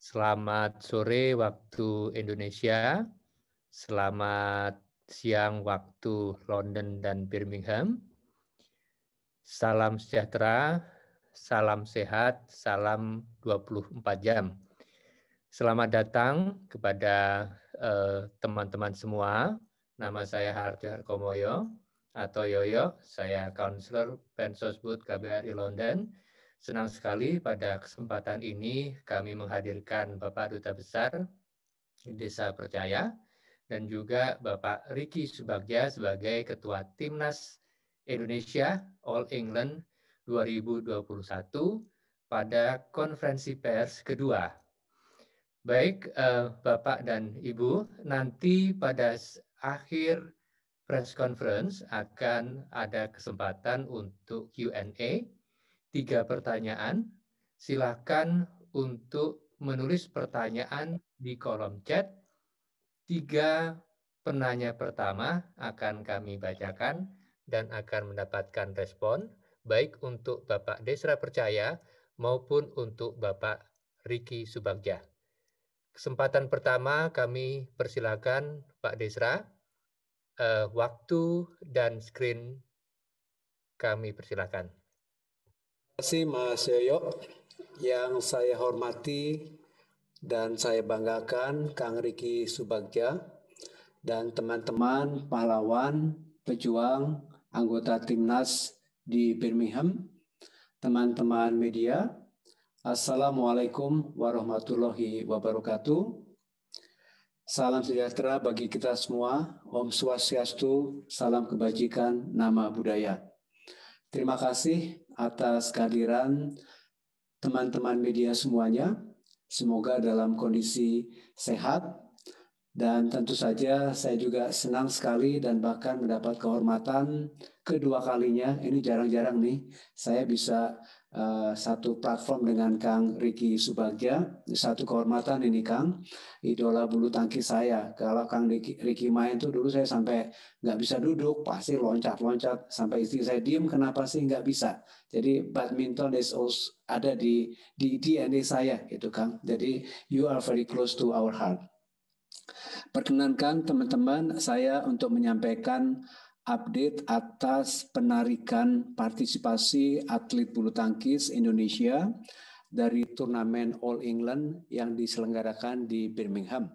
Selamat sore waktu Indonesia, selamat siang waktu London dan Birmingham. Salam sejahtera, salam sehat, salam 24 jam. Selamat datang kepada teman-teman semua. Nama saya Harjo Harkomoyo atau Yoyo, saya Counselor Pensosbud KBRI London. Senang sekali pada kesempatan ini kami menghadirkan Bapak Duta Besar Desa Percaya dan juga Bapak Ricky Subagja sebagai Ketua Timnas Indonesia All England 2021 pada konferensi pers kedua. Baik, Bapak dan Ibu, nanti pada akhir press conference akan ada kesempatan untuk Q&A. 3 pertanyaan, silakan untuk menulis pertanyaan di kolom chat. 3 penanya pertama akan kami bacakan dan akan mendapatkan respon, baik untuk Bapak Desra Percaya maupun untuk Bapak Ricky Subagja. Kesempatan pertama kami persilakan Pak Desra, waktu dan screen kami persilakan. Terima kasih Mas Yoyo. Yang saya hormati dan saya banggakan Kang Ricky Subagja dan teman-teman pahlawan, pejuang, anggota Timnas di Birmingham, teman-teman media, Assalamualaikum warahmatullahi wabarakatuh. Salam sejahtera bagi kita semua, Om Swastiastu, salam kebajikan, nama budaya. Terima kasih atas kehadiran teman-teman media semuanya. Semoga dalam kondisi sehat. Dan tentu saja saya juga senang sekali dan bahkan mendapat kehormatan kedua kalinya. Ini jarang-jarang nih saya bisa satu platform dengan Kang Ricky Subagja. Satu kehormatan ini Kang, idola bulu tangkis saya. Kalau Kang Ricky main tuh dulu saya sampai nggak bisa duduk, pasti loncat-loncat. Sampai istri saya diem, kenapa sih nggak bisa? Jadi badminton is also ada di DNA saya gitu Kang. Jadi you are very close to our heart. Perkenankan teman-teman saya untuk menyampaikan update atas penarikan partisipasi atlet bulu tangkis Indonesia dari turnamen All England yang diselenggarakan di Birmingham.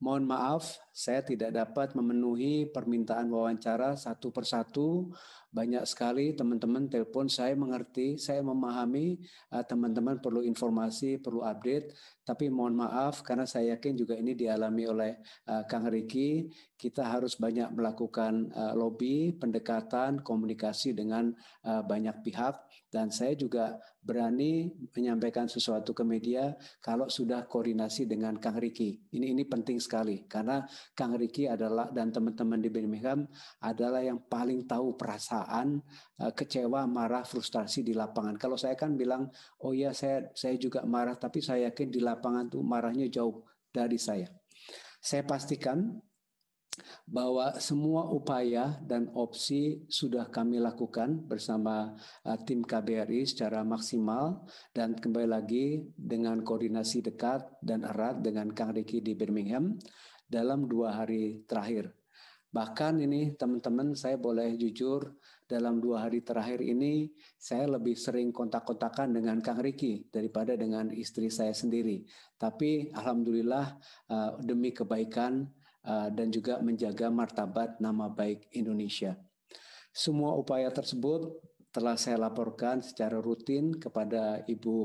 Mohon maaf, saya tidak dapat memenuhi permintaan wawancara satu persatu. Banyak sekali teman-teman telepon, saya mengerti, saya memahami teman-teman perlu informasi, perlu update. Tapi mohon maaf karena saya yakin juga ini dialami oleh Kang Ricky. Kita harus banyak melakukan lobby, pendekatan, komunikasi dengan banyak pihak. Dan saya juga berani menyampaikan sesuatu ke media kalau sudah koordinasi dengan Kang Ricky. Ini penting sekali karena Kang Ricky adalah dan teman-teman di Birmingham adalah yang paling tahu perasaan kecewa, marah, frustrasi di lapangan. Kalau saya kan bilang, oh ya saya juga marah, tapi saya yakin di lapangan tuh marahnya jauh dari saya. Saya pastikan bahwa semua upaya dan opsi sudah kami lakukan bersama tim KBRI secara maksimal dan kembali lagi dengan koordinasi dekat dan erat dengan Kang Ricky di Birmingham dalam 2 hari terakhir. Bahkan ini teman-teman saya boleh jujur dalam 2 hari terakhir ini saya lebih sering kontak-kontakan dengan Kang Ricky daripada dengan istri saya sendiri. Tapi alhamdulillah demi kebaikan dan juga menjaga martabat nama baik Indonesia. Semua upaya tersebut telah saya laporkan secara rutin kepada Ibu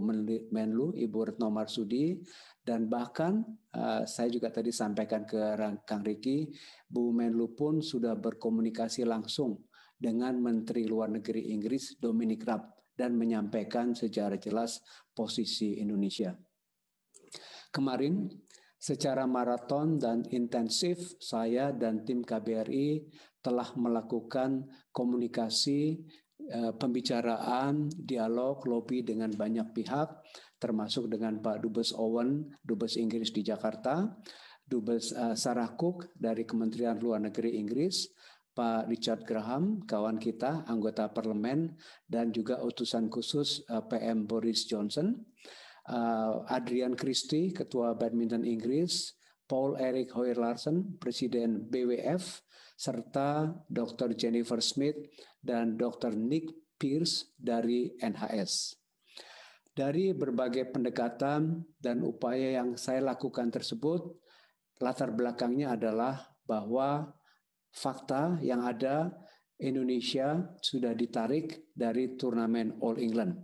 Menlu, Ibu Retno Marsudi, dan bahkan saya juga tadi sampaikan ke Kang Ricky, Bu Menlu pun sudah berkomunikasi langsung dengan Menteri Luar Negeri Inggris Dominic Raab dan menyampaikan secara jelas posisi Indonesia. Kemarin secara maraton dan intensif saya dan tim KBRI telah melakukan komunikasi, pembicaraan, dialog, lobby dengan banyak pihak, termasuk dengan Pak Dubes Owen, Dubes Inggris di Jakarta, Dubes Sarah Cook dari Kementerian Luar Negeri Inggris, Pak Richard Graham, kawan kita, anggota parlemen, dan juga utusan khusus PM Boris Johnson. Adrian Christie, Ketua Badminton Inggris, Paul Erik Hoyer Larsen, Presiden BWF, serta Dr. Jennifer Smith dan Dr. Nick Pierce dari NHS. Dari berbagai pendekatan dan upaya yang saya lakukan tersebut, latar belakangnya adalah bahwa fakta yang ada, Indonesia sudah ditarik dari turnamen All England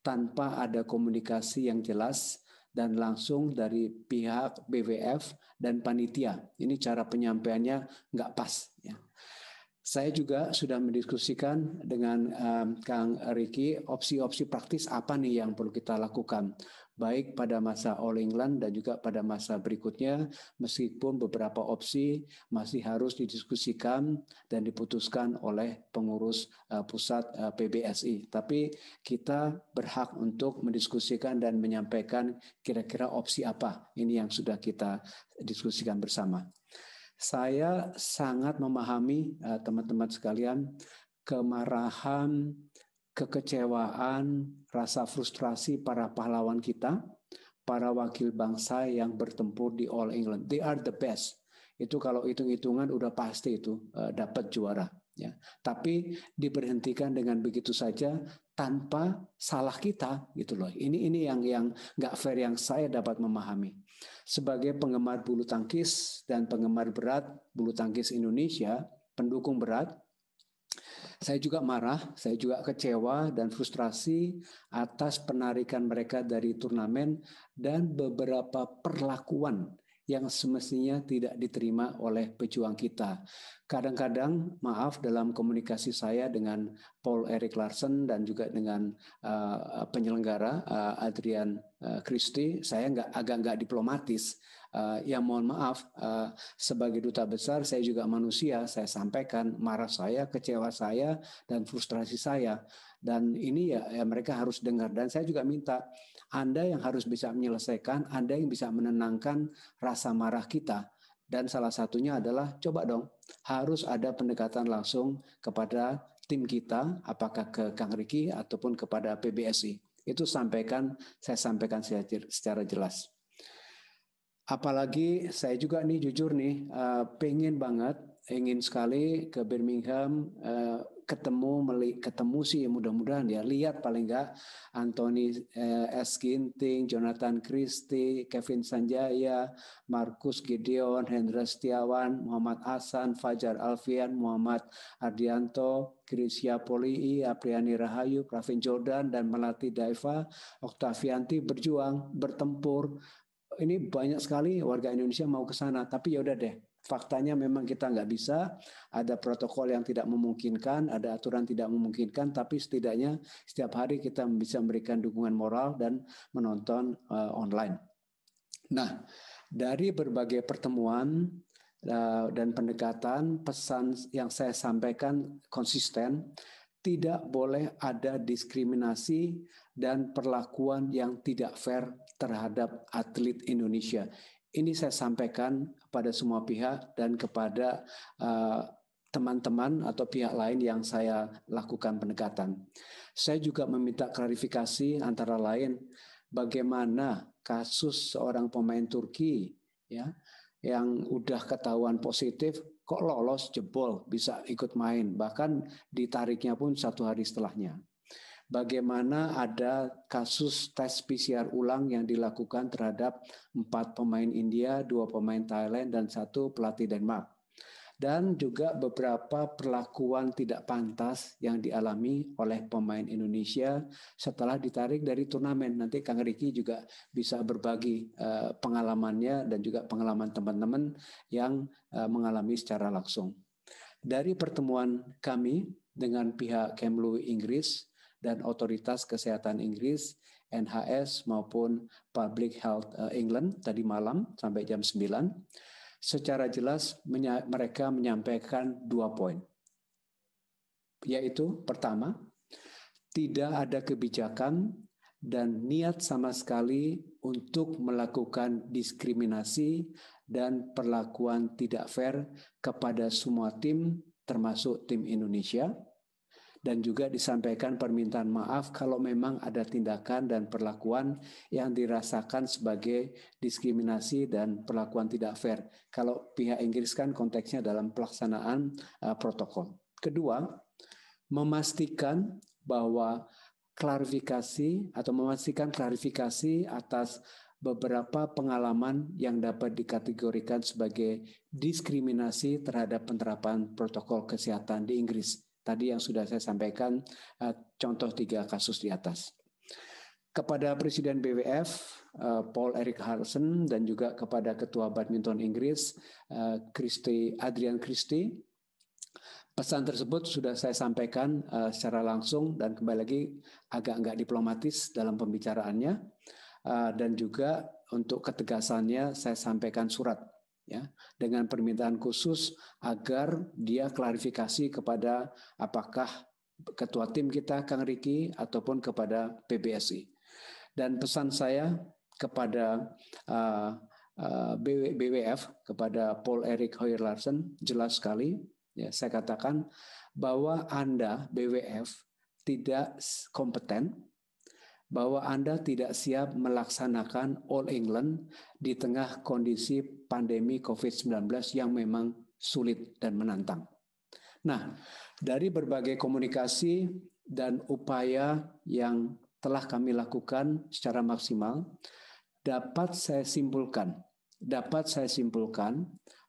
tanpa ada komunikasi yang jelas dan langsung dari pihak BWF dan panitia. Ini cara penyampaiannya nggak pas. Ya. Saya juga sudah mendiskusikan dengan Kang Riki opsi-opsi praktis apa nih yang perlu kita lakukan, baik pada masa All England dan juga pada masa berikutnya, meskipun beberapa opsi masih harus didiskusikan dan diputuskan oleh pengurus pusat PBSI. Tapi kita berhak untuk mendiskusikan dan menyampaikan kira-kira opsi apa ini yang sudah kita diskusikan bersama. Saya sangat memahami teman-teman sekalian kemarahan, kekecewaan, rasa frustrasi para pahlawan kita, para wakil bangsa yang bertempur di All England. They are the best. Itu kalau hitung-hitungan udah pasti itu dapat juara. Ya. Tapi diberhentikan dengan begitu saja tanpa salah kita, gitu loh. Ini yang nggak fair yang saya dapat memahami. Sebagai penggemar bulu tangkis dan penggemar berat bulu tangkis Indonesia, pendukung berat, saya juga marah, saya juga kecewa dan frustrasi atas penarikan mereka dari turnamen dan beberapa perlakuan yang semestinya tidak diterima oleh pejuang kita. Kadang-kadang, maaf, dalam komunikasi saya dengan Paul Erik Larsen dan juga dengan penyelenggara Adrian Christie, saya agak nggak diplomatis. Ya mohon maaf, sebagai duta besar saya juga manusia, saya sampaikan marah saya, kecewa saya, dan frustrasi saya. Dan ini ya mereka harus dengar. Dan saya juga minta Anda yang harus bisa menyelesaikan, Anda yang bisa menenangkan rasa marah kita. Dan salah satunya adalah coba dong, harus ada pendekatan langsung kepada tim kita, apakah ke Kang Riki ataupun kepada PBSI. Itu saya sampaikan secara jelas. Apalagi saya juga nih jujur nih ingin sekali ke Birmingham, ketemu sih mudah-mudahan ya, lihat paling enggak Anthony S. Ginting, Jonathan Christie, Kevin Sanjaya, Markus Gideon, Hendra Setiawan, Muhammad Hasan, Fajar Alfian, Muhammad Ardianto, Grisya Polii, Apriani Rahayu, Pravin Jordan, dan Melati Daiva, Oktavianti berjuang, bertempur. Ini banyak sekali warga Indonesia mau ke sana, tapi ya udah deh. Faktanya memang kita nggak bisa, ada protokol yang tidak memungkinkan, ada aturan tidak memungkinkan, tapi setidaknya setiap hari kita bisa memberikan dukungan moral dan menonton online. Nah, dari berbagai pertemuan dan pendekatan, pesan yang saya sampaikan konsisten, tidak boleh ada diskriminasi dan perlakuan yang tidak fair terhadap atlet Indonesia. Ini saya sampaikan kepada semua pihak dan kepada teman-teman atau pihak lain yang saya lakukan pendekatan. Saya juga meminta klarifikasi antara lain bagaimana kasus seorang pemain Turki ya yang udah ketahuan positif kok lolos jebol bisa ikut main, bahkan ditariknya pun 1 hari setelahnya. Bagaimana ada kasus tes PCR ulang yang dilakukan terhadap 4 pemain India, 2 pemain Thailand, dan 1 pelatih Denmark. Dan juga beberapa perlakuan tidak pantas yang dialami oleh pemain Indonesia setelah ditarik dari turnamen. Nanti Kang Riki juga bisa berbagi pengalamannya dan juga pengalaman teman-teman yang mengalami secara langsung. Dari pertemuan kami dengan pihak Kemlu Inggris dan Otoritas Kesehatan Inggris, NHS maupun Public Health England tadi malam sampai jam 9, secara jelas mereka menyampaikan 2 poin. Yaitu pertama, tidak ada kebijakan dan niat sama sekali untuk melakukan diskriminasi dan perlakuan tidak fair kepada semua tim, termasuk tim Indonesia. dan juga disampaikan permintaan maaf kalau memang ada tindakan dan perlakuan yang dirasakan sebagai diskriminasi dan perlakuan tidak fair. Kalau pihak Inggris kan konteksnya dalam pelaksanaan protokol. Kedua, memastikan bahwa klarifikasi atas beberapa pengalaman yang dapat dikategorikan sebagai diskriminasi terhadap penerapan protokol kesehatan di Inggris. Tadi yang sudah saya sampaikan, contoh 3 kasus di atas. Kepada Presiden BWF, Paul Erik Harrison, dan juga kepada Ketua Badminton Inggris, Adrian Christie, pesan tersebut sudah saya sampaikan secara langsung dan kembali lagi agak nggak diplomatis dalam pembicaraannya, dan juga untuk ketegasannya saya sampaikan surat ya dengan permintaan khusus agar dia klarifikasi kepada apakah ketua tim kita Kang Riki ataupun kepada PBSI. Dan pesan saya kepada BWF, kepada Paul Erik Hoyer Larsen, jelas sekali. Ya, saya katakan bahwa Anda BWF tidak kompeten, bahwa Anda tidak siap melaksanakan All England di tengah kondisi pandemi COVID-19 yang memang sulit dan menantang. Nah, dari berbagai komunikasi dan upaya yang telah kami lakukan secara maksimal, dapat saya simpulkan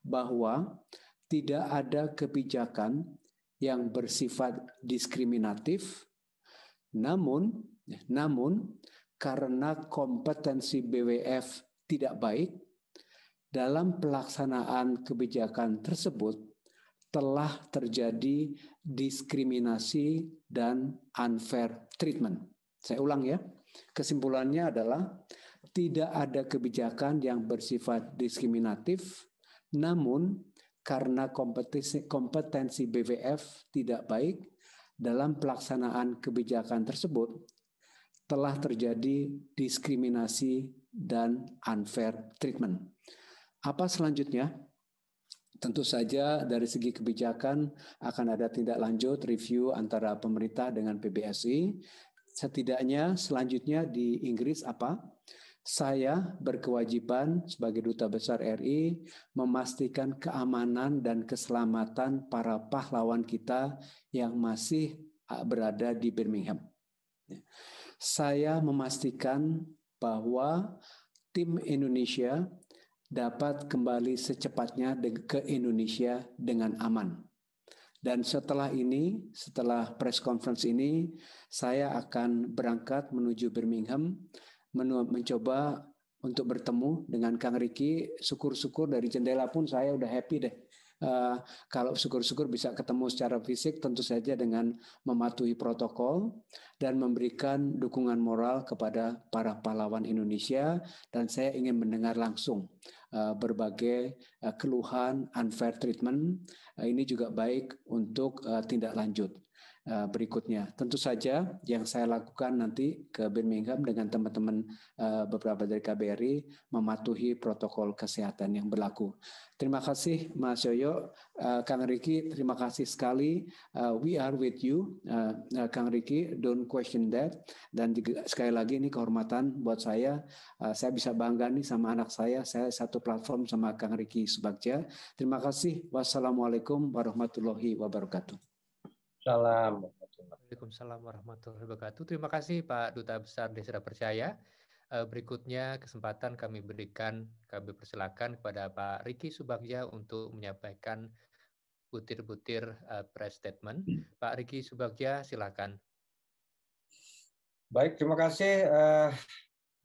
bahwa tidak ada kebijakan yang bersifat diskriminatif, namun karena kompetensi BWF tidak baik dalam pelaksanaan kebijakan tersebut, telah terjadi diskriminasi dan unfair treatment. Saya ulang ya, kesimpulannya adalah tidak ada kebijakan yang bersifat diskriminatif, namun karena kompetensi BWF tidak baik dalam pelaksanaan kebijakan tersebut, telah terjadi diskriminasi dan unfair treatment. Apa selanjutnya? Tentu saja dari segi kebijakan akan ada tindak lanjut review antara pemerintah dengan PBSI. Setidaknya selanjutnya di Inggris apa? Saya berkewajiban sebagai Duta Besar RI memastikan keamanan dan keselamatan para pahlawan kita yang masih berada di Birmingham. Saya memastikan bahwa tim Indonesia dapat kembali secepatnya ke Indonesia dengan aman. Dan setelah press conference ini, saya akan berangkat menuju Birmingham, mencoba untuk bertemu dengan Kang Riki. Syukur-syukur dari jendela pun saya udah happy deh. Kalau syukur-syukur bisa ketemu secara fisik, tentu saja dengan mematuhi protokol dan memberikan dukungan moral kepada para pahlawan Indonesia. Dan saya ingin mendengar langsung berbagai keluhan unfair treatment. Ini juga baik untuk tindak lanjut berikutnya. Tentu saja yang saya lakukan nanti ke Birmingham dengan teman-teman beberapa dari KBRI mematuhi protokol kesehatan yang berlaku. Terima kasih Mas Yoyo, Kang Riki, terima kasih sekali. We are with you, Kang Riki, don't question that. Dan juga, sekali lagi ini kehormatan buat saya bisa bangga nih sama anak saya satu platform sama Kang Riki Subagja. Terima kasih. Wassalamualaikum warahmatullahi wabarakatuh. Waalaikumsalam warahmatullahi wabarakatuh. Terima kasih Pak Duta Besar Desra Percaya. Berikutnya kesempatan kami persilakan kepada Pak Riki Subagja untuk menyampaikan butir-butir press statement. Pak Riki Subagja, silakan. Baik, terima kasih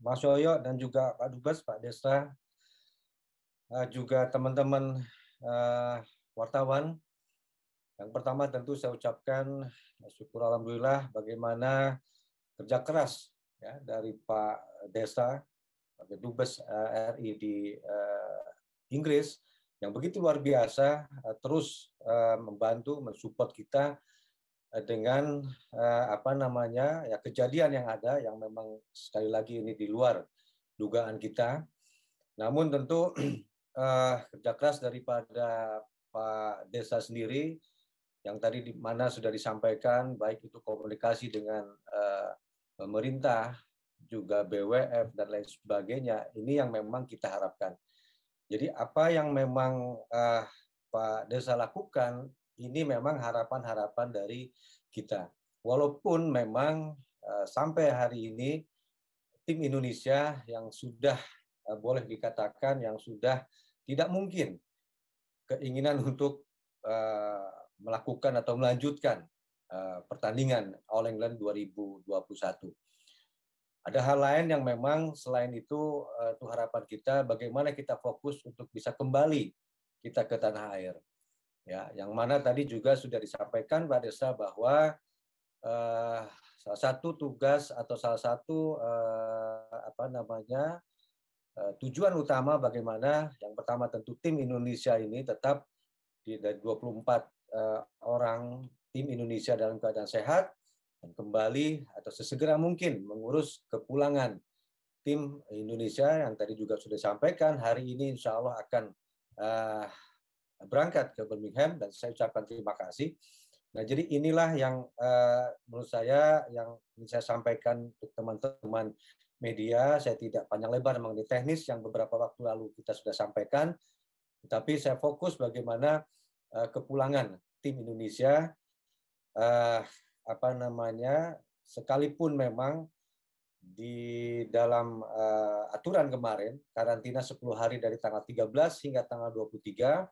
Mas Yoyo dan juga Pak Dubes, Pak Desra, juga teman-teman wartawan. Yang pertama tentu saya ucapkan syukur alhamdulillah bagaimana kerja keras ya dari Pak Desra sebagai Dubes RI di Inggris yang begitu luar biasa terus membantu mensupport kita dengan kejadian yang ada yang memang sekali lagi ini di luar dugaan kita. Namun tentu kerja keras daripada Pak Desra sendiri yang tadi di mana sudah disampaikan, baik itu komunikasi dengan pemerintah, juga BWF dan lain sebagainya, ini yang memang kita harapkan. Jadi apa yang memang Pak Desa lakukan, ini memang harapan-harapan dari kita. Walaupun memang sampai hari ini tim Indonesia yang sudah boleh dikatakan yang sudah tidak mungkin keinginan untuk melakukan atau melanjutkan pertandingan All England 2021. Ada hal lain yang memang selain itu harapan kita bagaimana kita fokus untuk bisa kembali kita ke tanah air. Ya, yang mana tadi juga sudah disampaikan Pak Desa bahwa salah satu tugas atau salah satu tujuan utama bagaimana yang pertama tentu tim Indonesia ini tetap dari 24 orang tim Indonesia dalam keadaan sehat dan kembali atau sesegera mungkin mengurus kepulangan tim Indonesia yang tadi juga sudah disampaikan hari ini insya Allah akan berangkat ke Birmingham dan saya ucapkan terima kasih. Nah, jadi inilah yang menurut saya yang ingin saya sampaikan untuk teman-teman media. Saya tidak panjang lebar mengenai teknis yang beberapa waktu lalu kita sudah sampaikan, tetapi saya fokus bagaimana kepulangan tim Indonesia sekalipun memang di dalam aturan kemarin karantina 10 hari dari tanggal 13 hingga tanggal 23,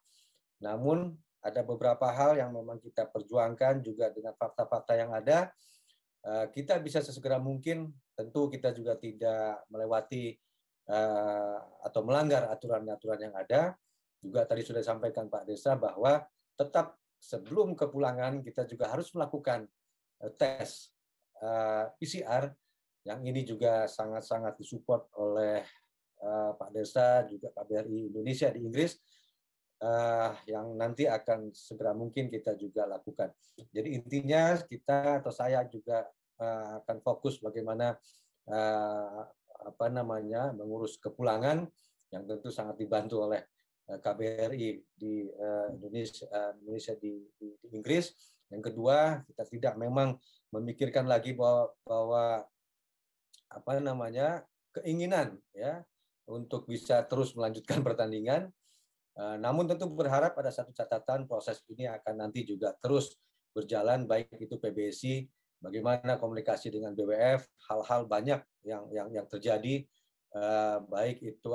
namun ada beberapa hal yang memang kita perjuangkan juga dengan fakta-fakta yang ada. Kita bisa sesegera mungkin, tentu kita juga tidak melewati atau melanggar aturan-aturan yang ada. Juga tadi sudah disampaikan Pak Desa bahwa tetap sebelum kepulangan kita juga harus melakukan tes PCR, yang ini juga sangat-sangat disupport oleh Pak Desa, juga KBRI Indonesia di Inggris, yang nanti akan segera mungkin kita juga lakukan. Jadi intinya kita atau saya juga akan fokus bagaimana mengurus kepulangan yang tentu sangat dibantu oleh KBRI di Indonesia di Inggris. Yang kedua, kita tidak memang memikirkan lagi bahwa keinginan ya untuk bisa terus melanjutkan pertandingan. Namun tentu berharap ada satu catatan, proses ini akan nanti juga terus berjalan, baik itu PBSI, bagaimana komunikasi dengan BWF, hal-hal banyak yang terjadi, baik itu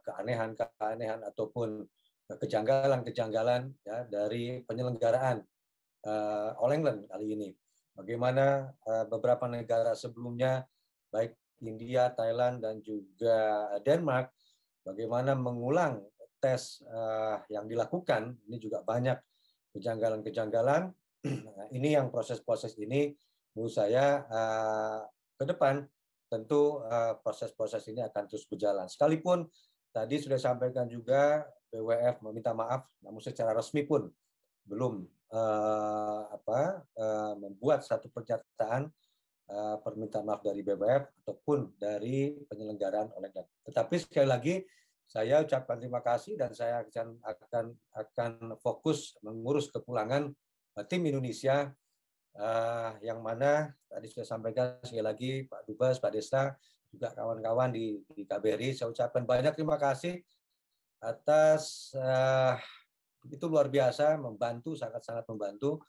keanehan ataupun kejanggalan ya dari penyelenggaraan All England kali ini. Bagaimana beberapa negara sebelumnya, baik India, Thailand dan juga Denmark, bagaimana mengulang tes yang dilakukan, ini juga banyak kejanggalan-kejanggalan. Ini yang proses-proses ini menurut saya ke depan tentu proses-proses ini akan terus berjalan. Sekalipun tadi sudah sampaikan juga BWF meminta maaf, namun secara resmi pun belum membuat satu pernyataan permintaan maaf dari BWF ataupun dari penyelenggaraan All England. Tetapi sekali lagi saya ucapkan terima kasih dan saya akan fokus mengurus kepulangan tim Indonesia yang mana tadi sudah sampaikan sekali lagi Pak Dubes, Pak Desa, juga kawan-kawan di KBRI. Saya ucapkan banyak terima kasih atas itu luar biasa, membantu, sangat-sangat membantu,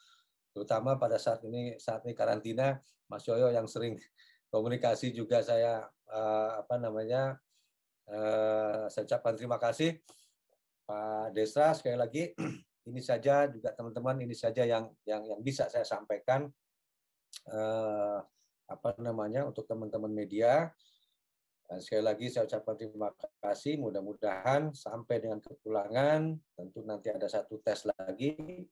terutama pada saat ini karantina. Mas Yoyo yang sering komunikasi juga saya saya ucapkan terima kasih. Pak Desa sekali lagi ini saja juga teman-teman, ini saja yang bisa saya sampaikan untuk teman-teman media. Dan sekali lagi saya ucapkan terima kasih, mudah-mudahan sampai dengan kepulangan tentu nanti ada satu tes lagi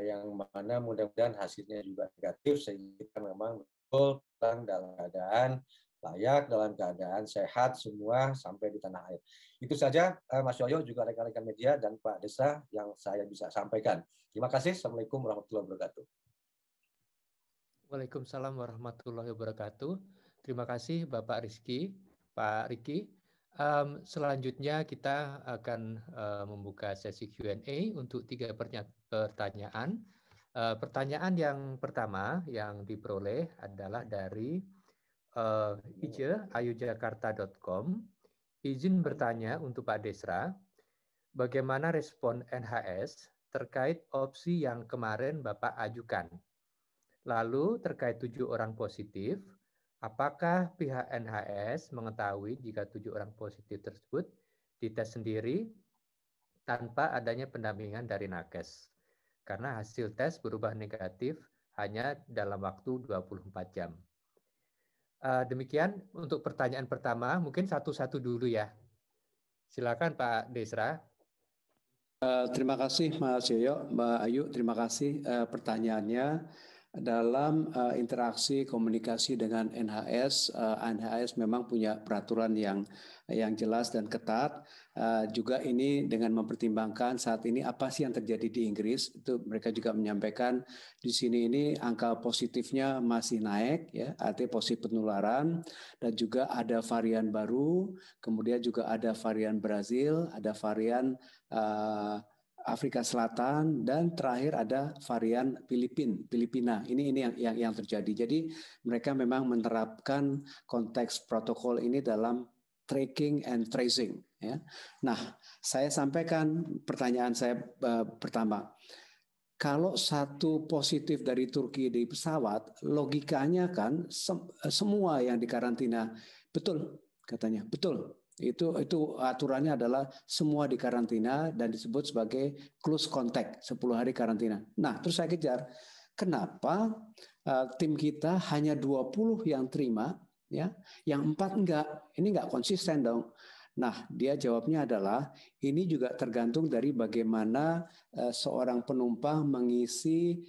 yang mana mudah-mudahan hasilnya juga negatif sehingga kita memang betul pulang dalam keadaan layak, dalam keadaan sehat semua sampai di tanah air. Itu saja Mas Yoyo, juga rekan-rekan media dan Pak Desa yang saya bisa sampaikan. Terima kasih. Assalamualaikum warahmatullahi wabarakatuh. Waalaikumsalam warahmatullahi wabarakatuh. Terima kasih Bapak Rizky, Pak Riki, Selanjutnya kita akan membuka sesi Q&A untuk 3 pertanyaan. Pertanyaan yang pertama yang diperoleh adalah dari Ije, ayujakarta.com. Izin bertanya untuk Pak Desra, bagaimana respon NHS terkait opsi yang kemarin Bapak ajukan? Lalu terkait 7 orang positif, apakah pihak NHS mengetahui jika 7 orang positif tersebut dites sendiri tanpa adanya pendampingan dari nakes? Karena hasil tes berubah negatif hanya dalam waktu 24 jam. Demikian untuk pertanyaan pertama, mungkin satu-satu dulu ya. Silakan Pak Desra. Terima kasih Mas Yoyo, Mbak Ayu, terima kasih pertanyaannya. Dalam interaksi komunikasi dengan NHS, NHS memang punya peraturan yang jelas dan ketat. Juga ini dengan mempertimbangkan saat ini apa sih yang terjadi di Inggris, itu mereka juga menyampaikan di sini ini angka positifnya masih naik, ya, artinya positif penularan, dan juga ada varian baru, kemudian juga ada varian Brazil, ada varian Afrika Selatan, dan terakhir ada varian Filipina. Ini yang terjadi. Jadi mereka memang menerapkan konteks protokol ini dalam tracking and tracing. Ya. Nah, saya sampaikan pertanyaan saya pertama. Kalau satu positif dari Turki di pesawat, logikanya kan semua yang dikarantina, betul katanya, betul. Itu aturannya adalah semua dikarantina dan disebut sebagai close contact, 10 hari karantina. Nah, terus saya kejar, kenapa tim kita hanya 20 yang terima, ya, yang 4 enggak? Ini enggak konsisten dong. Nah, dia jawabnya adalah ini juga tergantung dari bagaimana seorang penumpang mengisi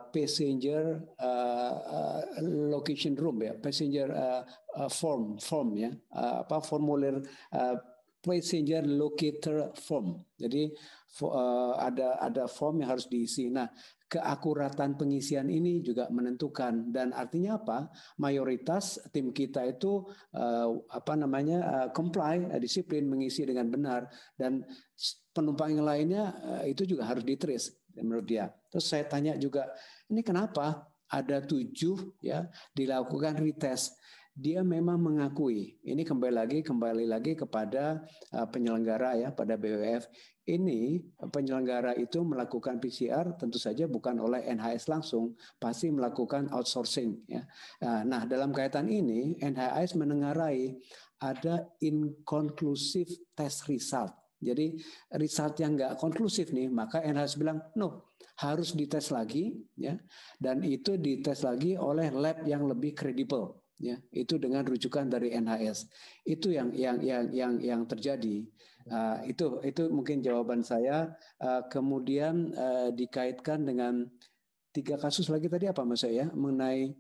passenger location room, ya, passenger form ya, formulir passenger locator form. Jadi ada form yang harus diisi. Nah, keakuratan pengisian ini juga menentukan, dan artinya apa? Mayoritas tim kita itu comply, disiplin, mengisi dengan benar, dan penumpang yang lainnya itu juga harus ditrace menurut dia. Terus saya tanya juga, ini kenapa ada 7 ya dilakukan retest? Dia memang mengakui, ini kembali lagi kepada penyelenggara ya, pada BWF. Ini penyelenggara itu melakukan PCR tentu saja bukan oleh NHS langsung, pasti melakukan outsourcing ya. Nah, dalam kaitan ini NHS menengarai ada inconclusive test result. Jadi result yang nggak konklusif nih, maka NHS bilang no, harus dites lagi ya, dan itu dites lagi oleh lab yang lebih kredibel. Ya, itu dengan rujukan dari NHS. Itu yang terjadi. Itu mungkin jawaban saya. Kemudian dikaitkan dengan 3 kasus lagi tadi apa Mas ya, mengenai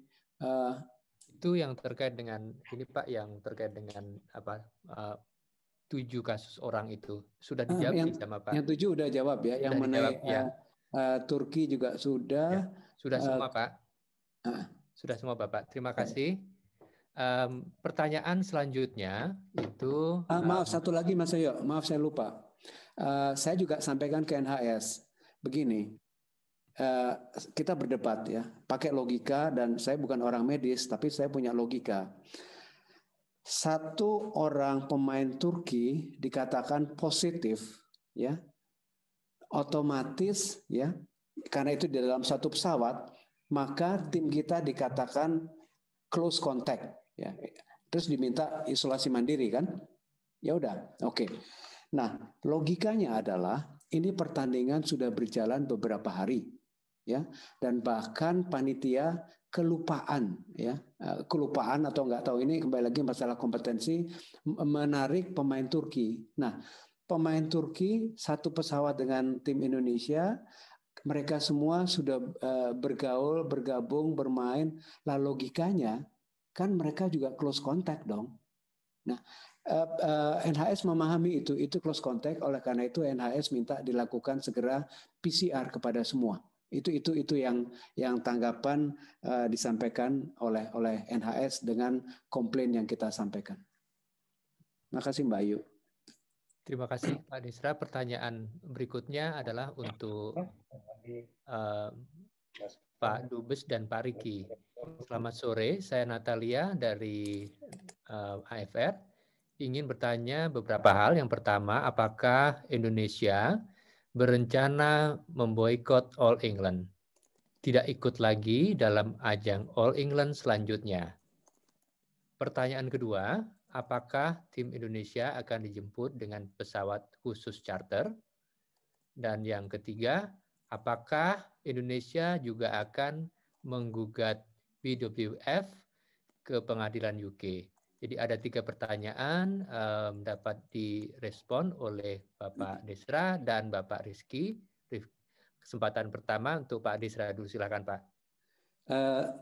itu yang terkait dengan ini Pak, yang terkait dengan apa 7 kasus orang itu sudah dijawab sama Pak. Yang 7 udah jawab ya, sudah yang mengenai ya. Turki juga sudah. Ya, sudah semua Pak. Sudah semua Bapak. Terima kasih. Pertanyaan selanjutnya itu maaf, satu lagi Mas Yoyo, maaf saya lupa. Saya juga sampaikan ke NHS begini, kita berdebat ya, pakai logika, dan saya bukan orang medis tapi saya punya logika. 1 orang pemain Turki dikatakan positif ya, otomatis ya, karena itu di dalam 1 pesawat, maka tim kita dikatakan close contact ya, terus diminta isolasi mandiri kan, ya udah, oke. Nah, logikanya adalah ini pertandingan sudah berjalan beberapa hari ya, dan bahkan panitia kelupaan ya, kelupaan atau nggak tahu, ini kembali lagi masalah kompetensi, menarik pemain Turki. Nah, pemain Turki 1 pesawat dengan tim Indonesia, mereka semua sudah bergaul, bergabung, bermain. Lah logikanya kan mereka juga close contact dong. Nah, NHS memahami itu close contact, oleh karena itu NHS minta dilakukan segera PCR kepada semua. Itu yang tanggapan disampaikan oleh NHS dengan komplain yang kita sampaikan. Makasih Mbak Ayu. Terima kasih Pak Desra. Pertanyaan berikutnya adalah untuk Pak Dubes dan Pak Riki. Selamat sore, saya Natalia dari AFR. Ingin bertanya beberapa hal. Yang pertama, apakah Indonesia berencana memboikot All England? Tidak ikut lagi dalam ajang All England selanjutnya. Pertanyaan kedua, apakah tim Indonesia akan dijemput dengan pesawat khusus charter? Dan yang ketiga, apakah Indonesia juga akan menggugat BWF ke pengadilan UK? Jadi ada 3 pertanyaan dapat direspon oleh Bapak Desra dan Bapak Rizky. Kesempatan pertama untuk Pak Desra dulu, silakan Pak.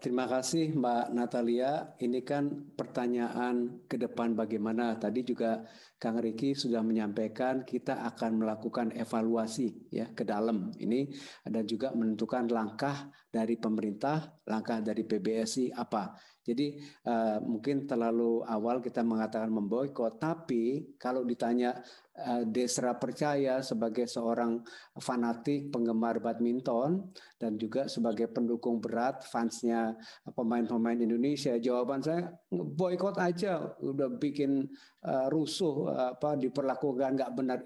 Terima kasih Mbak Natalia. Ini kan pertanyaan ke depan bagaimana. Tadi juga Kang Riki sudah menyampaikan kita akan melakukan evaluasi ya ke dalam ini dan juga menentukan langkah dari pemerintah, langkah dari PBSI apa. Jadi mungkin terlalu awal kita mengatakan memboikot, tapi kalau ditanya Desra percaya sebagai seorang fanatik penggemar badminton dan juga sebagai pendukung berat fansnya pemain-pemain Indonesia, jawaban saya boikot aja, udah bikin rusuh diperlakukan nggak benar.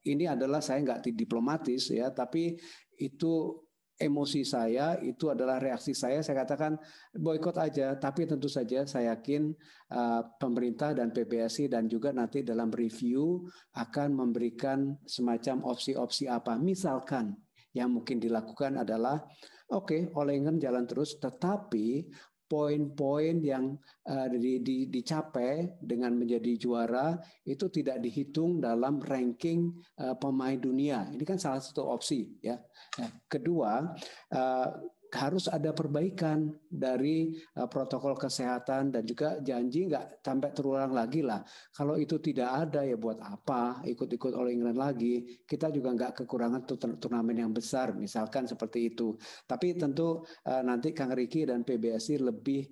Ini adalah saya nggak diplomatis ya, tapi itu emosi saya, itu adalah reaksi saya katakan boikot aja, tapi tentu saja saya yakin pemerintah dan PBSI dan juga nanti dalam review akan memberikan semacam opsi-opsi apa. Misalkan yang mungkin dilakukan adalah oke, All England jalan terus, tetapi poin-poin yang dicapai dengan menjadi juara itu tidak dihitung dalam ranking pemain dunia. Ini kan salah satu opsi ya. Nah, kedua, harus ada perbaikan dari protokol kesehatan dan juga janji nggak sampai terulang lagi lah. Kalau itu tidak ada ya buat apa ikut-ikut All England lagi? Kita juga nggak kekurangan turnamen yang besar, misalkan seperti itu. Tapi tentu nanti Kang Riki dan PBSI lebih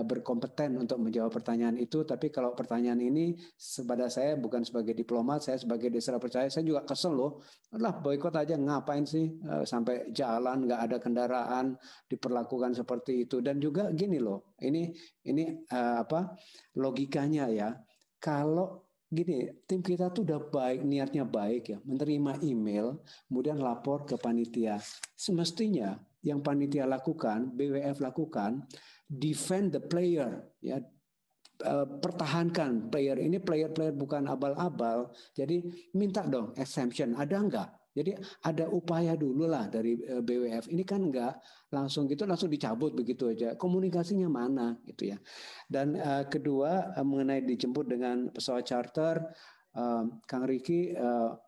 berkompeten untuk menjawab pertanyaan itu. Tapi kalau pertanyaan ini kepada saya bukan sebagai diplomat, saya sebagai Desra percaya, saya juga kesel loh. Lah boikot aja ngapain sih sampai jalan nggak ada kendaraan diperlakukan seperti itu. Dan juga gini loh, ini logikanya ya. Kalau gini, tim kita tuh udah baik, niatnya baik ya, menerima email, kemudian lapor ke panitia. Semestinya yang panitia lakukan, BWF lakukan, defend the player ya, pertahankan player ini, player bukan abal-abal. Jadi minta dong exemption, ada enggak? Jadi ada upaya dulu lah dari BWF. Ini kan enggak langsung gitu, langsung dicabut begitu aja. Komunikasinya mana gitu ya. Dan kedua mengenai dijemput dengan pesawat charter, Kang Riki,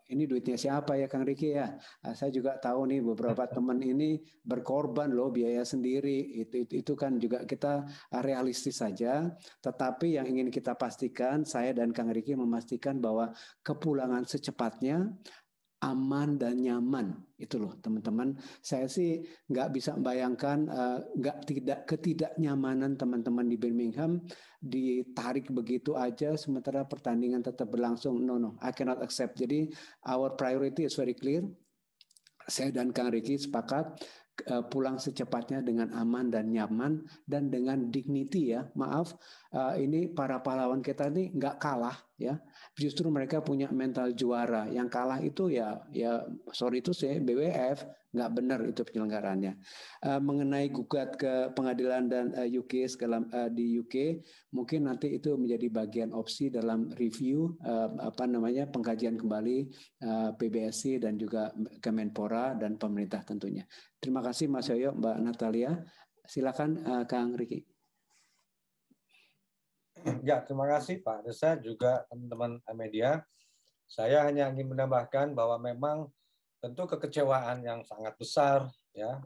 ini duitnya siapa ya Kang Riki ya? Saya juga tahu nih beberapa teman ini berkorban loh biaya sendiri. Itu kan juga kita realistis saja. Tetapi yang ingin kita pastikan, saya dan Kang Riki memastikan bahwa kepulangan secepatnya aman dan nyaman. Itu loh teman-teman. Saya sih nggak bisa membayangkan ketidaknyamanan teman-teman di Birmingham ditarik begitu aja sementara pertandingan tetap berlangsung. No, I cannot accept. Jadi our priority is very clear. Saya dan Kang Riki sepakat pulang secepatnya dengan aman dan nyaman dan dengan dignity ya. Maaf, ini para pahlawan kita ini nggak kalah ya. Justru mereka punya mental juara. Yang kalah itu ya sorry itu sih BWF, nggak benar itu penyelenggarannya. Mengenai gugat ke pengadilan dan UK di UK, mungkin nanti itu menjadi bagian opsi dalam review pengkajian kembali PBSI dan juga Kemenpora dan pemerintah tentunya. Terima kasih Mas Yoyo, Mbak Natalia. Silakan Kang Riki. Ya, terima kasih Pak Desa juga teman-teman media. Saya hanya ingin menambahkan bahwa memang tentu kekecewaan yang sangat besar ya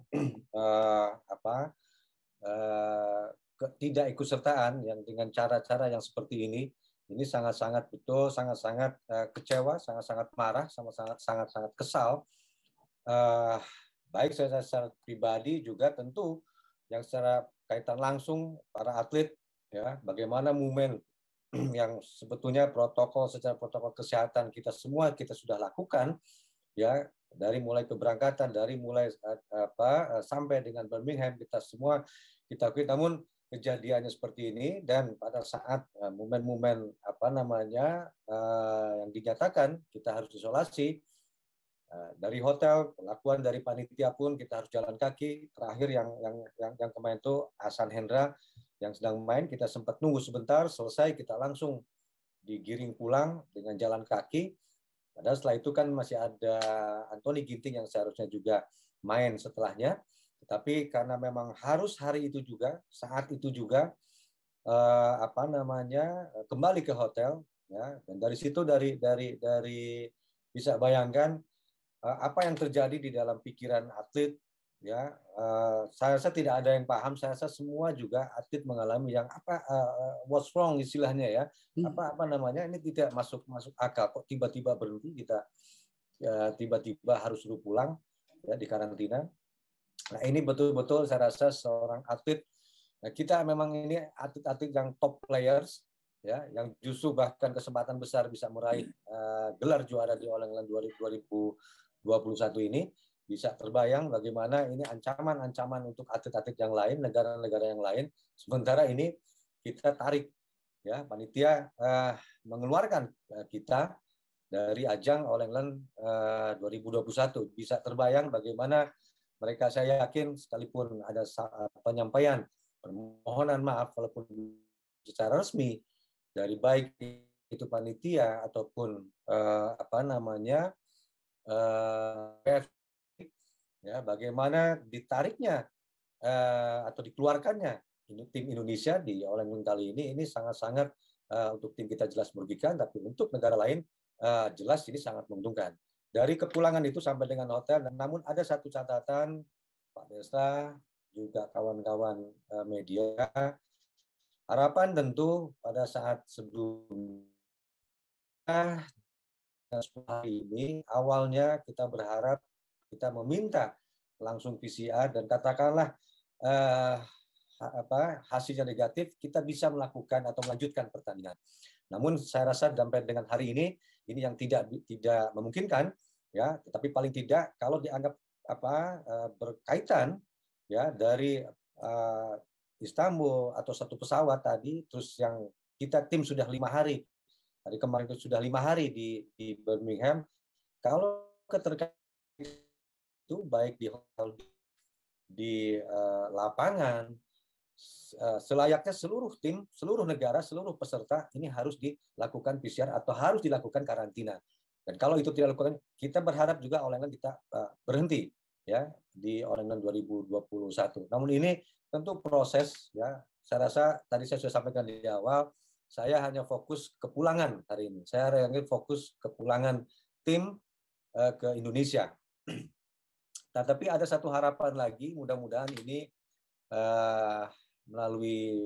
ketidakikutsertaan yang dengan cara-cara yang seperti ini sangat-sangat betul, sangat-sangat kecewa, sangat-sangat marah, sangat-sangat kesal. Baik saya secara pribadi juga tentu yang secara kaitan langsung para atlet ya, bagaimana momen yang sebetulnya secara protokol kesehatan kita semua kita sudah lakukan, ya, dari mulai keberangkatan, dari mulai sampai dengan Birmingham kita semua kita akui. Namun kejadiannya seperti ini, dan pada saat momen-momen yang dinyatakan kita harus isolasi, dari hotel, perlakuan dari panitia pun kita harus jalan kaki. Terakhir yang kemarin itu Hasan Hendra yang sedang main, kita sempat nunggu sebentar, selesai kita langsung digiring pulang dengan jalan kaki. Padahal setelah itu kan masih ada Anthony Ginting yang seharusnya juga main setelahnya. Tetapi karena memang harus hari itu juga, saat itu juga kembali ke hotel, ya. Dan dari situ dari bisa bayangkan apa yang terjadi di dalam pikiran atlet, ya. Saya rasa tidak ada yang paham, saya rasa semua juga atlet mengalami yang what's wrong istilahnya, ya. Ini tidak masuk akal, kok tiba-tiba berhenti, kita tiba-tiba harus suruh pulang, ya, di karantina. Nah, ini betul-betul saya rasa seorang atlet, kita memang ini atlet-atlet yang top players, ya, yang justru bahkan kesempatan besar bisa meraih gelar juara di All England 2021 ini. Bisa terbayang bagaimana ini ancaman-ancaman untuk atlet-atlet yang lain, negara-negara yang lain. Sementara ini kita tarik, ya, panitia mengeluarkan kita dari ajang All England 2021. Bisa terbayang bagaimana mereka, saya yakin sekalipun ada penyampaian permohonan maaf walaupun secara resmi dari baik itu panitia ataupun ya, bagaimana ditariknya atau dikeluarkannya tim Indonesia di All England kali ini sangat-sangat untuk tim kita jelas merugikan, tapi untuk negara lain jelas ini sangat menguntungkan. Dari kepulangan itu sampai dengan hotel, namun ada satu catatan, Pak Desta, juga kawan-kawan media, harapan tentu pada saat sebelum hari ini, awalnya kita berharap, kita meminta langsung PCR, dan katakanlah hasilnya negatif, kita bisa melakukan atau melanjutkan pertandingan. Namun saya rasa sampai dengan hari ini yang tidak memungkinkan, ya. Tetapi paling tidak kalau dianggap berkaitan, ya, dari Istanbul atau satu pesawat tadi, terus yang kita tim sudah 5 hari, hari kemarin itu sudah 5 hari di Birmingham, kalau keterkaitan itu baik di hotel, di lapangan, selayaknya seluruh tim, seluruh negara, seluruh peserta ini harus dilakukan PCR atau harus dilakukan karantina. Dan kalau itu tidak dilakukan, kita berharap juga All England kita berhenti, ya, di All England 2021. Namun ini tentu proses, ya. Saya rasa tadi saya sudah sampaikan di awal, saya hanya fokus kepulangan hari ini. Saya hanya fokus kepulangan tim ke Indonesia. Nah, tapi ada satu harapan lagi, mudah-mudahan ini melalui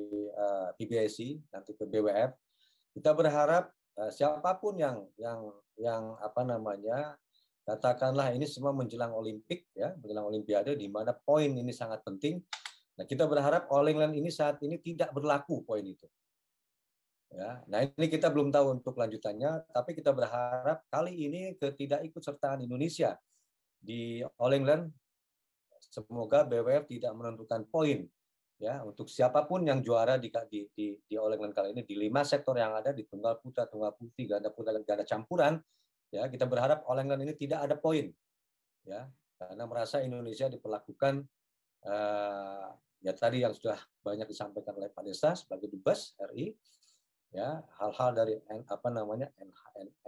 PBSI nanti ke BWF, kita berharap siapapun yang katakanlah ini semua menjelang Olimpik, ya, menjelang Olimpiade, di mana poin ini sangat penting. Nah, kita berharap All England ini saat ini tidak berlaku poin itu, ya. Nah, ini kita belum tahu untuk lanjutannya, tapi kita berharap kali ini ketidakikutsertaan Indonesia di All England, semoga BWF tidak menentukan poin, ya, untuk siapapun yang juara di All England kali ini, di 5 sektor yang ada, di tunggal putra, tunggal putri, ganda putra, ganda campuran, ya. Kita berharap All England ini tidak ada poin, ya, karena merasa Indonesia diperlakukan ya tadi yang sudah banyak disampaikan oleh Pak Desta sebagai Dubes RI, ya, hal-hal dari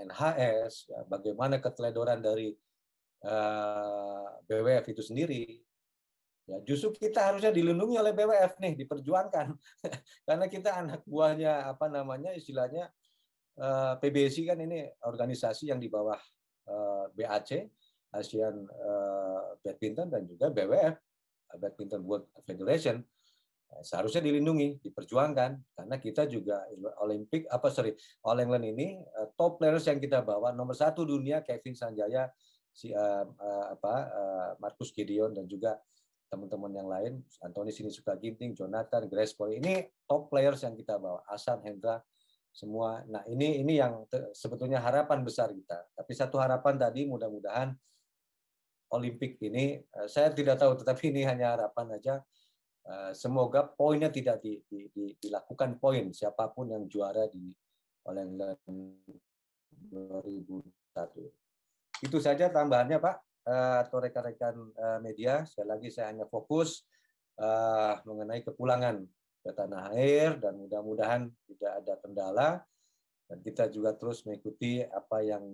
NHS, ya, bagaimana keteledoran dari BWF itu sendiri. Ya, justru kita harusnya dilindungi oleh BWF nih, diperjuangkan. Karena kita anak buahnya istilahnya PBSI kan ini organisasi yang di bawah BAC, Asian Badminton, dan juga BWF, Badminton World Federation. Seharusnya dilindungi, diperjuangkan, karena kita juga All England ini top players yang kita bawa, nomor 1 dunia Kevin Sanjaya, Marcus Gideon, dan juga teman-teman yang lain, Anthony Sinisuka Ginting, Jonathan, Grace Poli, ini top players yang kita bawa, Hasan Hendra, semua. Nah, ini yang sebetulnya harapan besar kita. Tapi satu harapan tadi, mudah-mudahan Olimpik ini, saya tidak tahu, tetapi ini hanya harapan aja. Semoga poinnya tidak dilakukan poin siapapun yang juara di All-England 2001. Itu saja tambahannya, Pak, atau rekan-rekan media. Sekali lagi saya hanya fokus mengenai kepulangan ke tanah air, dan mudah-mudahan tidak ada kendala, dan kita juga terus mengikuti apa yang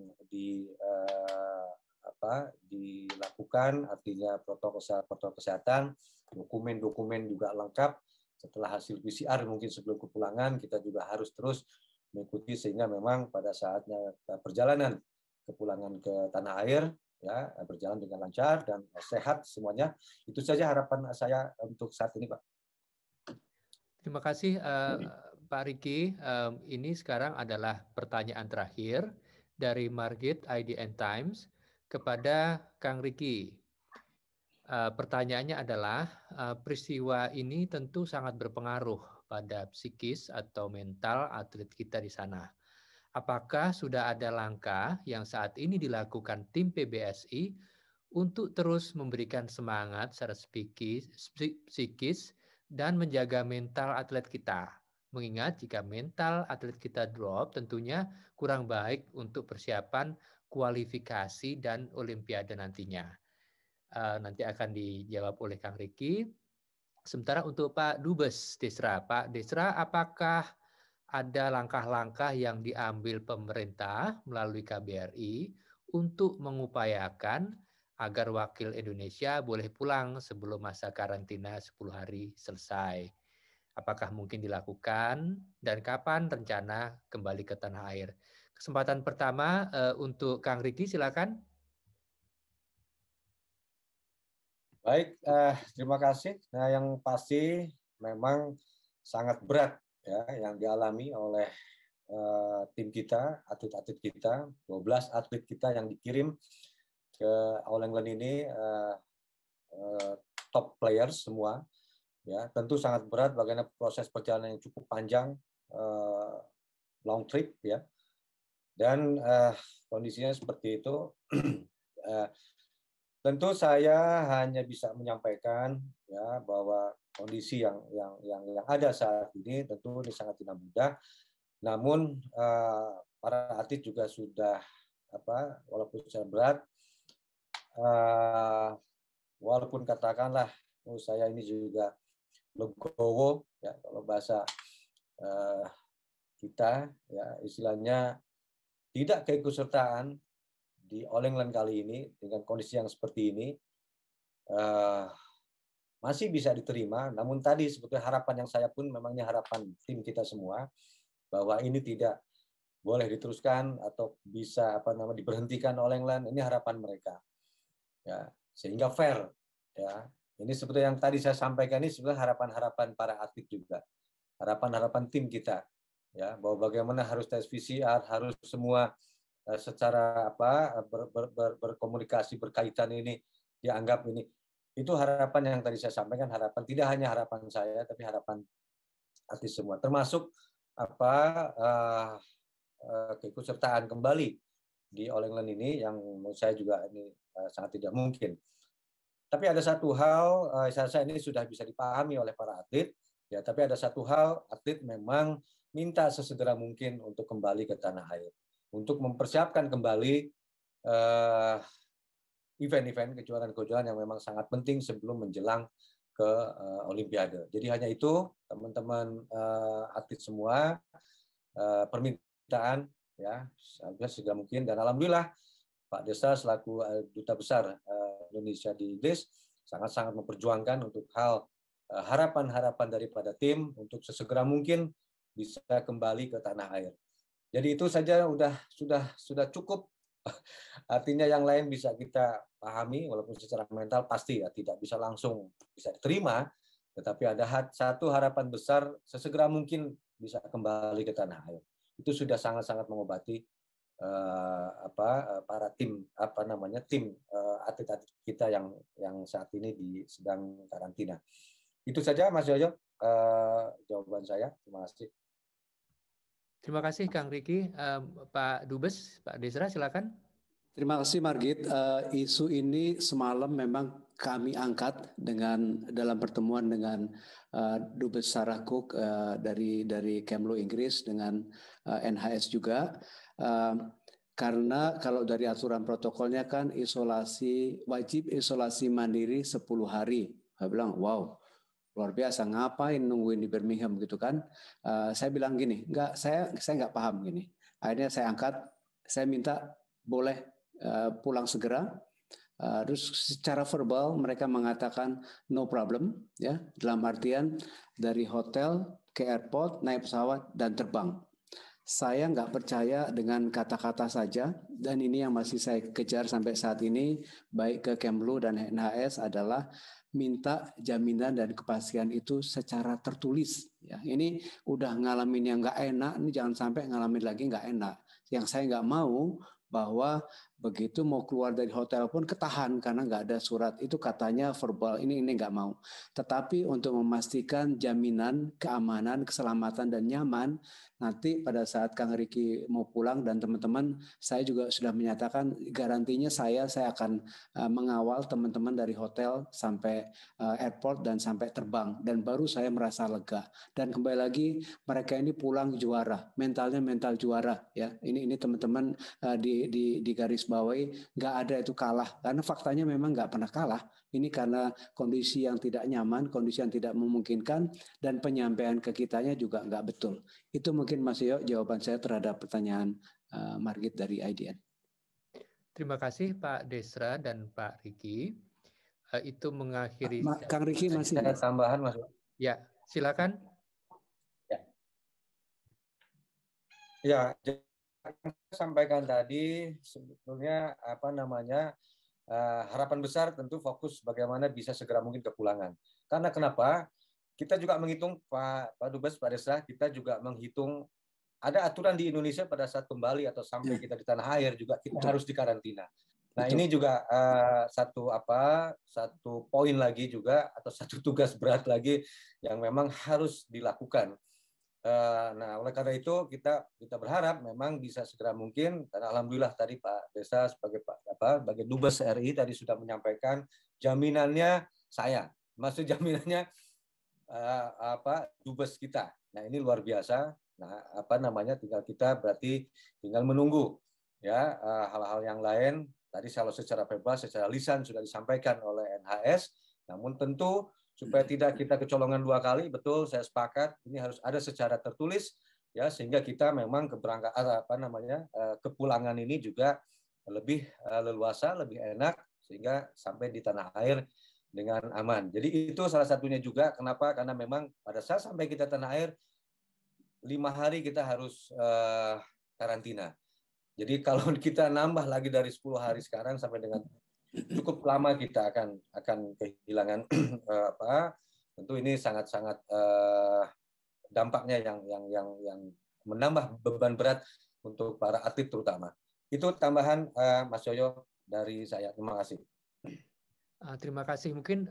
dilakukan, artinya protokol kesehatan, dokumen-dokumen juga lengkap. Setelah hasil PCR mungkin sebelum kepulangan, kita juga harus terus mengikuti sehingga memang pada saatnya perjalanan kepulangan ke tanah air ya berjalan dengan lancar dan sehat semuanya. Itu saja harapan saya untuk saat ini, Pak. Terima kasih Pak Riki. Ini sekarang adalah pertanyaan terakhir dari Margit IDN Times kepada Kang Riki. Pertanyaannya adalah, peristiwa ini tentu sangat berpengaruh pada psikis atau mental atlet kita di sana. Apakah sudah ada langkah yang saat ini dilakukan tim PBSI untuk terus memberikan semangat secara psikis dan menjaga mental atlet kita? Mengingat jika mental atlet kita drop, tentunya kurang baik untuk persiapan kualifikasi dan Olimpiade nantinya. Nanti akan dijawab oleh Kang Riki. Sementara untuk Pak Dubes Desra, Pak Desra, apakah ada langkah-langkah yang diambil pemerintah melalui KBRI untuk mengupayakan agar wakil Indonesia boleh pulang sebelum masa karantina 10 hari selesai? Apakah mungkin dilakukan dan kapan rencana kembali ke tanah air? Kesempatan pertama untuk Kang Riki, silakan. Baik, terima kasih. Nah, yang pasti memang sangat berat ya yang dialami oleh tim kita, atlet-atlet kita, 12 atlet kita yang dikirim ke All England ini top players semua. Ya, tentu sangat berat bagaimana proses perjalanan yang cukup panjang, long trip ya. Dan kondisinya seperti itu. Tentu saya hanya bisa menyampaikan ya bahwa kondisi yang ada saat ini tentu ini sangat tidak mudah. Namun para atlet juga sudah walaupun secara berat, walaupun katakanlah saya ini juga legowo ya kalau bahasa kita ya istilahnya tidak keikutsertaan di All England kali ini dengan kondisi yang seperti ini masih bisa diterima. Namun tadi sebetulnya harapan yang saya pun memangnya harapan tim kita semua bahwa ini tidak boleh diteruskan atau bisa diberhentikan All England. Ini harapan mereka ya sehingga fair ya. Ini sebetulnya yang tadi saya sampaikan ini sebetulnya harapan-harapan para atlet juga, harapan-harapan tim kita ya bahwa bagaimana harus tes PCR, harus semua secara berkomunikasi berkaitan ini dianggap ini. Itu harapan yang tadi saya sampaikan, harapan tidak hanya harapan saya tapi harapan artis semua, termasuk keikutsertaan kembali di All England ini yang menurut saya juga ini sangat tidak mungkin. Tapi ada satu hal saya ini sudah bisa dipahami oleh para atlet ya, tapi ada satu hal atlet memang minta sesegera mungkin untuk kembali ke tanah air, untuk mempersiapkan kembali event-event kejuaraan-kejuaraan yang memang sangat penting sebelum menjelang ke Olimpiade. Jadi hanya itu teman-teman atlet semua permintaan ya segera mungkin, dan alhamdulillah Pak Desra selaku duta besar Indonesia di Inggris sangat-sangat memperjuangkan untuk hal harapan-harapan daripada tim untuk sesegera mungkin bisa kembali ke tanah air. Jadi itu saja sudah cukup. Artinya yang lain bisa kita pahami walaupun secara mental pasti ya tidak bisa langsung bisa diterima, tetapi ada satu harapan besar sesegera mungkin bisa kembali ke tanah air. Itu sudah sangat-sangat mengobati para tim atlet-atlet kita yang saat ini sedang karantina. Itu saja Mas Yoyo jawaban saya. Terima kasih. Terima kasih Kang Riki. Pak Dubes, Pak Desra silakan. Terima kasih Margit. Isu ini semalam memang kami angkat dalam pertemuan dengan Dubes Sarah Cook dari Kemlu Inggris dengan NHS juga. Karena kalau dari aturan protokolnya kan wajib isolasi mandiri 10 hari. Saya bilang, wow, luar biasa, ngapain nungguin di Birmingham gitu kan. Saya bilang gini, enggak, saya nggak paham gini. Akhirnya saya angkat, saya minta boleh pulang segera. Terus secara verbal mereka mengatakan no problem, ya, dalam artian dari hotel ke airport, naik pesawat dan terbang. Saya nggak percaya dengan kata-kata saja, dan ini yang masih saya kejar sampai saat ini, baik ke Kemlu dan NHS, adalah minta jaminan dan kepastian itu secara tertulis. Ya, ini udah ngalamin yang nggak enak, ini jangan sampai ngalamin lagi nggak enak. Yang saya nggak mau bahwa begitu mau keluar dari hotel pun ketahan karena nggak ada surat, itu katanya verbal, ini nggak mau. Tetapi untuk memastikan jaminan keamanan, keselamatan dan nyaman, nanti pada saat Kang Riki mau pulang dan teman-teman, saya juga sudah menyatakan garantinya saya akan mengawal teman-teman dari hotel sampai airport dan sampai terbang, dan baru saya merasa lega. Dan kembali lagi, mereka ini pulang juara, mentalnya mental juara, ya. Ini teman-teman di garis bawahi, nggak ada itu kalah, karena faktanya memang nggak pernah kalah. Ini karena kondisi yang tidak nyaman, kondisi yang tidak memungkinkan, dan penyampaian ke kitanya juga nggak betul. Itu mungkin Mas Yo jawaban saya terhadap pertanyaan Margit dari IDN. Terima kasih Pak Desra dan Pak Riki. Itu mengakhiri. Kang Riki masih. Ada tambahan Mas? Ya, silakan. Ya, sampaikan tadi sebetulnya harapan besar tentu fokus bagaimana bisa segera mungkin kepulangan. Karena kenapa? Kita juga menghitung Pak Dubes, Pak Desra, kita juga menghitung ada aturan di Indonesia pada saat kembali atau sampai kita di tanah air juga kita harus dikarantina. Nah, ini juga satu poin lagi juga atau satu tugas berat lagi yang memang harus dilakukan. Nah, oleh karena itu kita berharap memang bisa segera mungkin, dan alhamdulillah tadi Pak Desa sebagai Dubes RI tadi sudah menyampaikan jaminannya maksud jaminannya Dubes kita. Nah, ini luar biasa. Nah, tinggal menunggu ya hal-hal yang lain. Tadi kalau secara verbal, secara lisan sudah disampaikan oleh NHS, namun tentu supaya tidak kita kecolongan dua kali, betul saya sepakat ini harus ada secara tertulis ya, sehingga kita memang kepulangan ini juga lebih leluasa, lebih enak, sehingga sampai di tanah air dengan aman. Jadi itu salah satunya juga kenapa, karena memang pada saat sampai kita tanah air 5 hari kita harus karantina. Jadi kalau kita nambah lagi dari 10 hari sekarang sampai dengan cukup lama kita akan kehilangan tentu ini sangat-sangat dampaknya yang menambah beban berat untuk para atlet terutama. Itu tambahan Mas Yoyo dari saya. Terima kasih. Terima kasih. Mungkin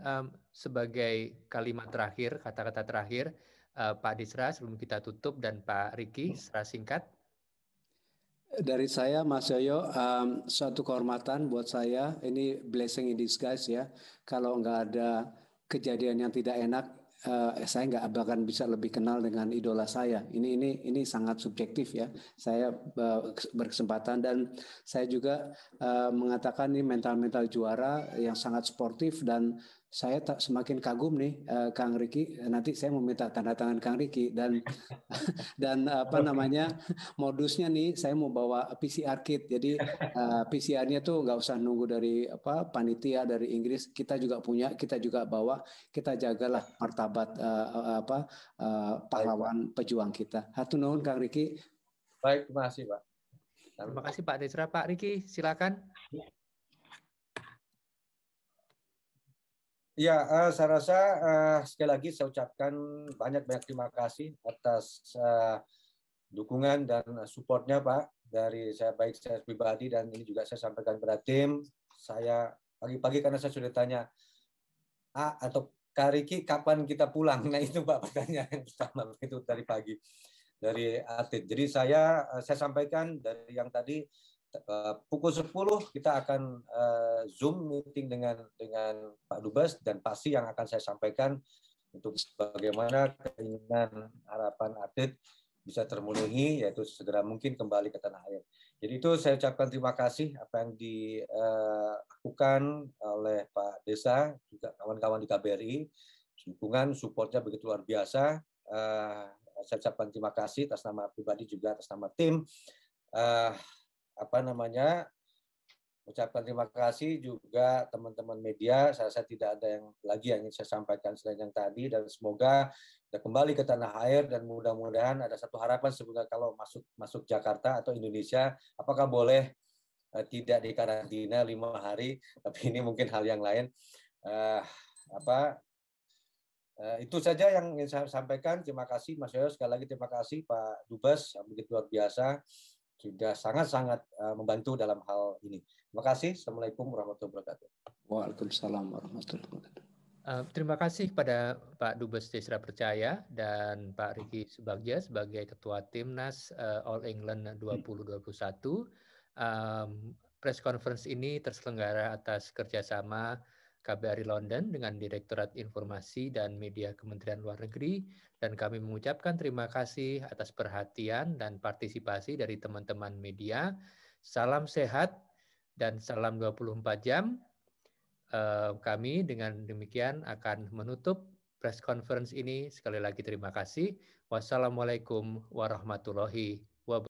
sebagai kalimat terakhir, kata-kata terakhir, Pak Desra sebelum kita tutup, dan Pak Riki secara singkat. Dari saya, Mas Yoyo, suatu kehormatan buat saya. Ini blessing in disguise ya. Kalau nggak ada kejadian yang tidak enak, saya nggak bahkan bisa lebih kenal dengan idola saya. Ini sangat subjektif ya. Saya berkesempatan, dan saya juga mengatakan ini mental juara yang sangat sportif, dan saya semakin kagum nih Kang Riki. Nanti saya mau minta tanda tangan Kang Riki, dan modusnya nih, saya mau bawa PCR kit. Jadi PCR-nya tuh nggak usah nunggu dari panitia dari Inggris. Kita juga punya, kita juga bawa. Kita jagalah martabat pahlawan pejuang kita. Hatur nuhun Kang Riki. Baik, terima kasih Pak. Terima kasih Pak Desra. Pak Riki, silakan. Ya, saya rasa sekali lagi saya ucapkan banyak terima kasih atas dukungan dan supportnya Pak, dari saya pribadi, dan ini juga saya sampaikan kepada tim. Saya pagi-pagi karena saya sudah tanya atau Kak Riki kapan kita pulang, nah itu Pak pertanyaan yang pertama itu dari pagi. dari atlet. Jadi saya sampaikan dari yang tadi pukul 10 kita akan Zoom meeting dengan Pak Dubes, dan pasti yang akan saya sampaikan untuk bagaimana keinginan harapan atlet bisa termenuhi, yaitu segera mungkin kembali ke tanah air. Jadi itu saya ucapkan terima kasih apa yang dilakukan oleh Pak Desa, juga kawan-kawan di KBRI. Dukungan, supportnya begitu luar biasa. Saya ucapkan terima kasih atas nama pribadi juga atas nama tim. Ucapkan terima kasih juga teman-teman media. Saya tidak ada yang lagi yang ingin saya sampaikan selain yang tadi, dan semoga kita kembali ke tanah air, dan mudah-mudahan ada satu harapan sebenarnya kalau masuk Jakarta atau Indonesia, apakah boleh tidak dikarantina 5 hari, tapi ini mungkin hal yang lain. Itu saja yang ingin saya sampaikan. Terima kasih Mas Yoyo, sekali lagi terima kasih Pak Dubes, yang begitu luar biasa, sudah sangat-sangat membantu dalam hal ini. Terima kasih. Assalamualaikum warahmatullahi wabarakatuh. Waalaikumsalam warahmatullahi wabarakatuh. Terima kasih kepada Pak Dubes Desra Percaya dan Pak Riki Subagja sebagai Ketua Timnas All England 2021. Press conference ini terselenggara atas kerjasama KBRI London dengan Direktorat Informasi dan Media Kementerian Luar Negeri, dan kami mengucapkan terima kasih atas perhatian dan partisipasi dari teman-teman media. Salam sehat dan salam 24 jam. Kami dengan demikian akan menutup press conference ini. Sekali lagi terima kasih. Wassalamualaikum warahmatullahi